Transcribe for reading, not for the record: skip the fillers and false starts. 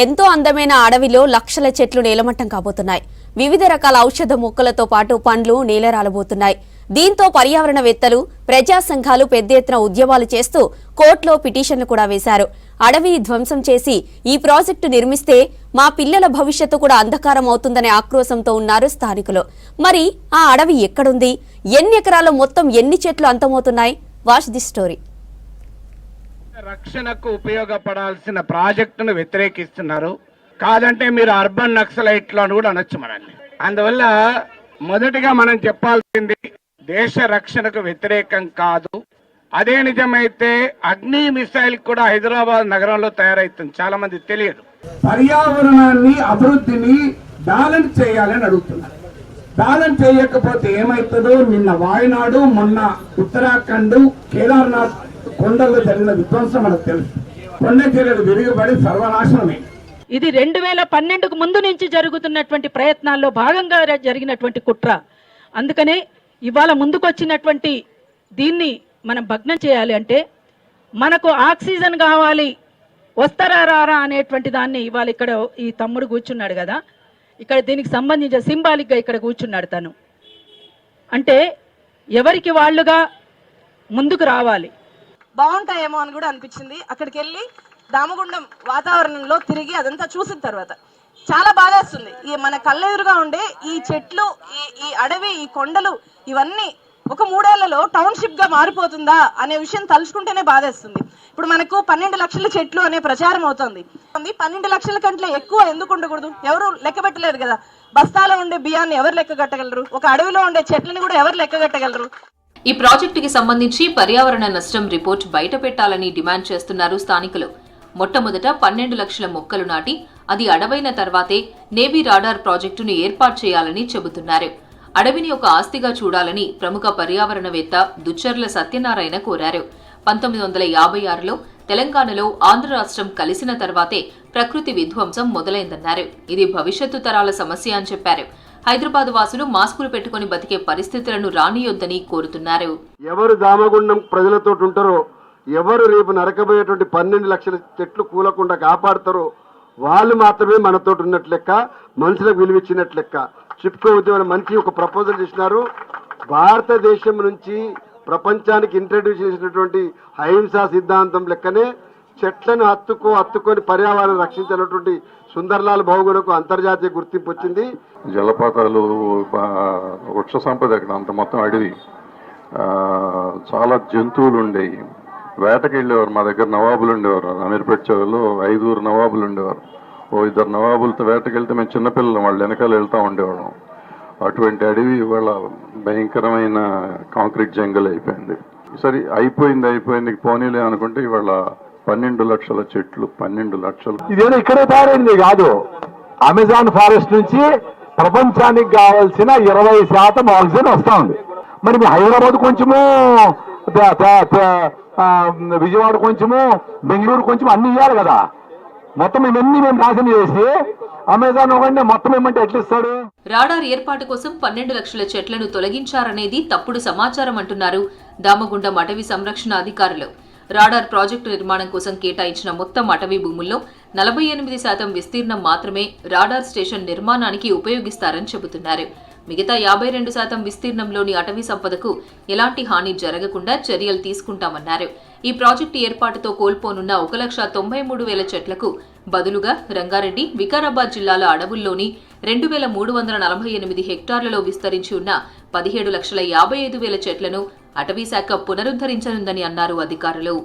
ఎంతో అందమైన అడవిలో లక్షల చెట్లు నేలమట్టం కాబోతున్నాయి. వివిధ రకాల ఔషధ మొక్కలతో పాటు పండ్లు నేలరాలబోతున్నాయి. దీంతో పర్యావరణవేత్తలు, ప్రజా సంఘాలు పెద్ద ఎత్తున ఉద్యమాలు చేస్తూ కోర్టులో పిటిషన్లు కూడా వేశారు. అడవిని ధ్వంసం చేసి ఈ ప్రాజెక్టు నిర్మిస్తే మా పిల్లల భవిష్యత్తు కూడా అంధకారం అవుతుందనే ఆక్రోశంతో ఉన్నారు స్థానికులు. మరి ఆ అడవి ఎక్కడుంది? ఎన్ని ఎకరాల్లో మొత్తం ఎన్ని చెట్లు అంతమవుతున్నాయి? Watch the story. రక్షణకు ఉపయోగపడాల్సిన ప్రాజెక్టును వ్యతిరేకిస్తున్నారు. కాదంటే మీరు అర్బన్ నక్సలైట్లు అని కూడా అనొచ్చు మనల్ని. అందువల్ల మొదటిగా మనం చెప్పాల్సింది దేశ రక్షణకు వ్యతిరేకం కాదు. అదే నిజమైతే అగ్ని మిసైల్ కూడా హైదరాబాద్ నగరంలో తయారైతుంది. చాలా మంది తెలియదు. పర్యావరణాన్ని అభివృద్ధిని బ్యాలెన్స్ చేయాలని అడుగుతున్నారు. బ్యాలెన్స్ చేయకపోతే ఏమైతుందో నిన్న వాయనాడు, మొన్న ఉత్తరాఖండ్, కేదార్నాథ్ కొండల్లో జరిగిన విధ్వంసం మనకు తెలుసు. కొండ చర్యలు విరిగిపడి సర్వనాశనమే. ఇది 2012కు ముందు నుంచి జరుగుతున్నటువంటి ప్రయత్నాల్లో భాగంగా జరిగినటువంటి కుట్ర. అందుకనే ఇవాళ ముందుకొచ్చినటువంటి దీన్ని మనం భగ్నం చేయాలి అంటే మనకు ఆక్సిజన్ కావాలి, వస్తారా రారా అనేటువంటి దాన్ని ఇవాళ ఇక్కడ ఈ తమ్ముడు కూర్చున్నాడు కదా, ఇక్కడ దీనికి సంబంధించిన సింబాలిక్గా ఇక్కడ కూర్చున్నాడు. తను అంటే ఎవరికి వాళ్ళుగా ముందుకు రావాలి. బాగుంటాయేమో అని కూడా అనిపించింది. అక్కడికి వెళ్ళి దామగుండం వాతావరణంలో తిరిగి అదంతా చూసిన తర్వాత చాలా బాధేస్తుంది. ఈ మన కళ్ళెదురుగా ఉండే ఈ చెట్లు, ఈ అడవి, ఈ కొండలు ఇవన్నీ ఒక 3 ఏళ్లలో టౌన్షిప్ గా మారిపోతుందా అనే విషయం తలుచుకుంటేనే బాధేస్తుంది. ఇప్పుడు మనకు 12 లక్షల చెట్లు అనే ప్రచారం అవుతుంది. 12 లక్షల కంటే ఎక్కువ ఎందుకు ఉండకూడదు? ఎవరు లెక్క పెట్టలేరు కదా. బస్తాలో ఉండే బియ్యాన్ని ఎవరు లెక్క కట్టగలరు? ఒక అడవిలో ఉండే చెట్లని కూడా ఎవరు లెక్క కట్టగలరు? ఈ ప్రాజెక్టుకి సంబంధించి పర్యావరణ నష్టం రిపోర్ట్ బయట పెట్టాలని డిమాండ్ చేస్తున్నారు స్థానికులు. మొట్టమొదట 12 లక్షల మొక్కలు నాటి అది అడవైన తర్వాతే నేవీ రాడార్ ప్రాజెక్టును ఏర్పాటు చేయాలని చెబుతున్నారు. అడవిని ఒక ఆస్తిగా చూడాలని ప్రముఖ పర్యావరణవేత్త దుచ్చర్ల సత్యనారాయణ కోరారు. 1956లో తెలంగాణలో ఆంధ్ర రాష్ట్రం కలిసిన తర్వాతే ప్రకృతి విధ్వంసం మొదలైందన్నారు. ఇది భవిష్యత్తు తరాల సమస్య అని చెప్పారు. హైదరాబాద్ వాసులు మాస్కులు పెట్టుకుని బతికే పరిస్థితులను రానియొద్దని కోరుతున్నారు. ఎవరు దామగుండం ప్రజలతో ఉంటారో, ఎవరు రేపు నరకబోయేటువంటి 12 లక్షల చెట్లు కూలకుండా కాపాడతారో వాళ్ళు మాత్రమే మనతో ఉన్నట్లు లెక్క, మనుషులకు విలువిచ్చినట్లు లెక్క. చిప్కో ఉద్యమం మంచి ఒక ప్రపోజల్ చేసినారు. భారతదేశం నుంచి ప్రపంచానికి ఇంట్రడ్యూస్ చేసినటువంటి అహింసా సిద్ధాంతం లెక్కనే చెట్లను హత్తుకొని పర్యావరణం రక్షించినటువంటి సుందర్లాల్ బహుగుణకు అంతర్జాతీయ గుర్తింపు వచ్చింది. జలపాతాలు, వృక్ష సంపద అక్కడ అంత మొత్తం అడవి, చాలా జంతువులు ఉండేవి. వేటకి వెళ్ళేవారు. మా దగ్గర నవాబులు ఉండేవారు. అమీర్పేట చెరువులో 5 నవాబులు ఉండేవారు. 2 నవాబులతో వేటకి వెళ్తే మేము చిన్నపిల్లలు వాళ్ళు వెనకాల వెళ్తూ ఉండేవాళ్ళం. అటువంటి అడవి ఇవాళ భయంకరమైన కాంక్రీట్ జంగల్ అయిపోయింది. సరే అయిపోయింది పోనీలే అనుకుంటే ఇవాళ 12 లక్షల చెట్లు, 12 లక్షలు. ఇదేదో ఇక్కడే తయారైంది కాదు. అమెజాన్ ఫారెస్ట్ నుంచి ప్రపంచానికి కావాల్సిన 20% ఆక్సిజన్ వస్తా ఉంది. మరి మీ హైదరాబాద్ కొంచెము, విజయవాడ కొంచెము, బెంగళూరు కొంచెం అన్ని ఇవ్వాలి కదా. మొత్తం ఇవన్నీ మేము నాశనం చేసి అమెజాన్ ఒకటి మొత్తం ఏమంటే ఎట్లిస్తాడు? రాడార్ ఏర్పాటు కోసం 12 లక్షల చెట్లను తొలగించారనేది తప్పుడు సమాచారం అంటున్నారు దామగుండం అటవీ సంరక్షణ అధికారులు. రాడార్ ప్రాజెక్టు నిర్మాణం కోసం కేటాయించిన మొత్తం అటవీ భూముల్లో 48% విస్తీర్ణం మాత్రమే రాడార్ స్టేషన్ నిర్మాణానికి ఉపయోగిస్తారని చెబుతున్నారు. మిగతా 52% విస్తీర్ణంలోని అటవీ సంపదకు ఎలాంటి హాని జరగకుండా చర్యలు తీసుకుంటామన్నారు. ఈ ప్రాజెక్టు ఏర్పాటుతో కోల్పోనున్న 1,93,000 చెట్లకు బదులుగా రంగారెడ్డి, వికారాబాద్ జిల్లాల అడవుల్లోని 2,348 హెక్టార్లలో విస్తరించి ఉన్న 17,55,000 చెట్లను అటవీశాఖ పునరుద్ధరించనుందని అన్నారు అధికారులు.